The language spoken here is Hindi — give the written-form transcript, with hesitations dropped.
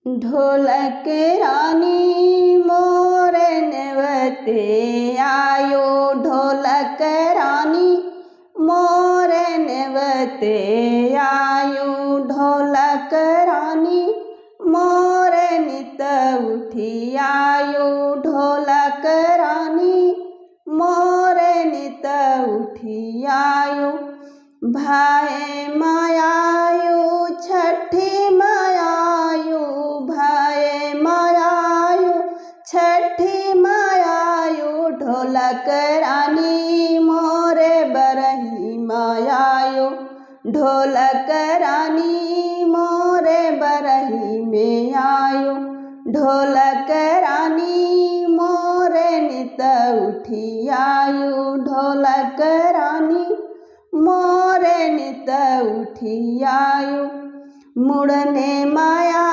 ढोलक रानी मोरे नेवते आयो, ढोलक रानी मोरे नेवते आयो, ढोलक रानी मोरे नित उठी आयो, ढोलक रानी मोरे नित उठी आयो। भाए मायायो छठी मायायो, भाए मायायो छठी मायायो, ढोलक रानी मोरे बरही मायायो, ढोलक रानी मोरे बरही में आयो, ढोलक रानी मोरे नित उठी आयो, ढोलक रानी मोरे नित उठी आयो। मुड़ने माया